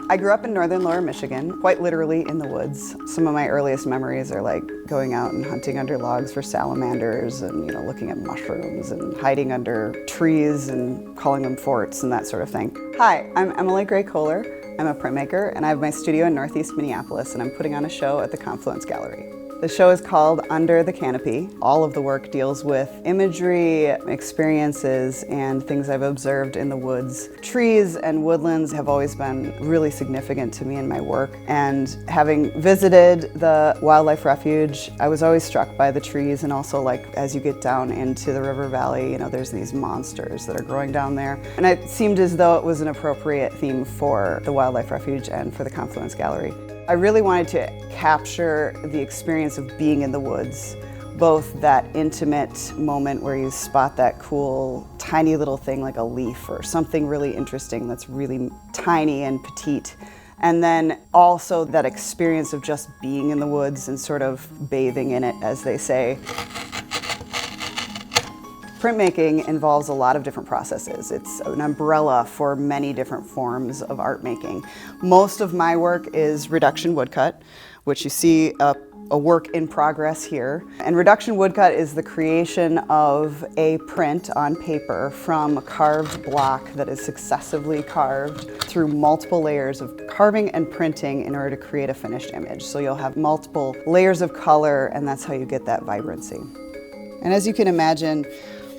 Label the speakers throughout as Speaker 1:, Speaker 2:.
Speaker 1: I grew up in northern Lower Michigan, quite literally in the woods. Some of my earliest memories are like going out and hunting under logs for salamanders and, looking at mushrooms and hiding under trees and calling them forts and that sort of thing. Hi, I'm Emily Gray Kohler. I'm a printmaker and I have my studio in Northeast Minneapolis and I'm putting on a show at the Confluence Gallery. The show is called Under the Canopy. All of the work deals with imagery, experiences, and things I've observed in the woods. Trees and woodlands have always been really significant to me in my work. And having visited the wildlife refuge, I was always struck by the trees, and also as you get down into the river valley, there's these monsters that are growing down there. And it seemed as though it was an appropriate theme for the wildlife refuge and for the Confluence Gallery. I really wanted to capture the experience of being in the woods, both that intimate moment where you spot that cool, tiny little thing like a leaf or something really interesting that's really tiny and petite, and then also that experience of just being in the woods and sort of bathing in it, as they say. Printmaking involves a lot of different processes. It's an umbrella for many different forms of art making. Most of my work is reduction woodcut, which you see a work in progress here. And reduction woodcut is the creation of a print on paper from a carved block that is successively carved through multiple layers of carving and printing in order to create a finished image. So you'll have multiple layers of color, and that's how you get that vibrancy. And as you can imagine,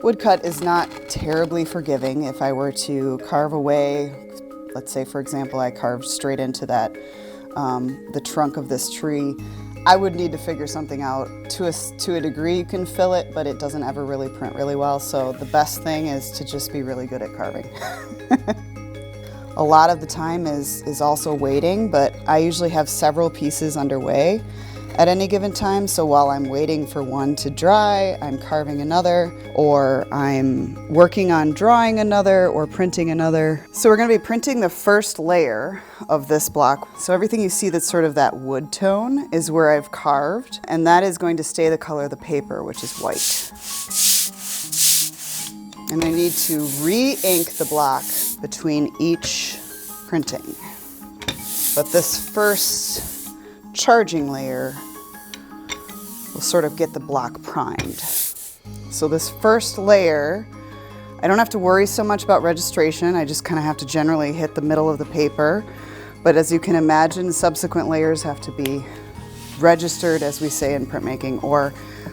Speaker 1: woodcut is not terribly forgiving. If I were to carve away, let's say for example I carved straight into that, the trunk of this tree, I would need to figure something out. To a degree you can fill it, but it doesn't ever really print really well, so the best thing is to just be really good at carving. A lot of the time is also waiting, but I usually have several pieces underway at any given time, so while I'm waiting for one to dry, I'm carving another, or I'm working on drawing another or printing another. So we're going to be printing the first layer of this block. So everything you see that's sort of that wood tone is where I've carved, and that is going to stay the color of the paper, which is white. And I need to re-ink the block between each printing. But this first charging layer will sort of get the block primed. So this first layer, I don't have to worry so much about registration. I just kind of have to generally hit the middle of the paper. But as you can imagine, subsequent layers have to be registered, as we say in printmaking, or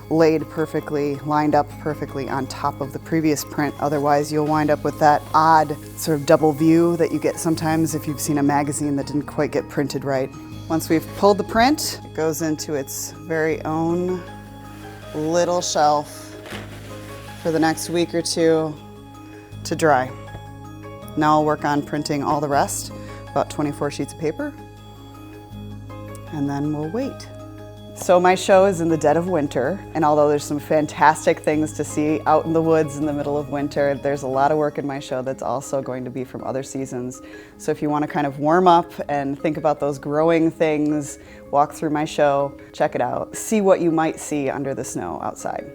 Speaker 1: laid perfectly, lined up perfectly on top of the previous print. Otherwise, you'll wind up with that odd sort of double view that you get sometimes if you've seen a magazine that didn't quite get printed right. Once we've pulled the print, it goes into its very own little shelf for the next week or two to dry. Now I'll work on printing all the rest, about 24 sheets of paper, and then we'll wait. So my show is in the dead of winter, and although there's some fantastic things to see out in the woods in the middle of winter, there's a lot of work in my show that's also going to be from other seasons. So if you want to kind of warm up and think about those growing things, walk through my show, check it out, see what you might see under the snow outside.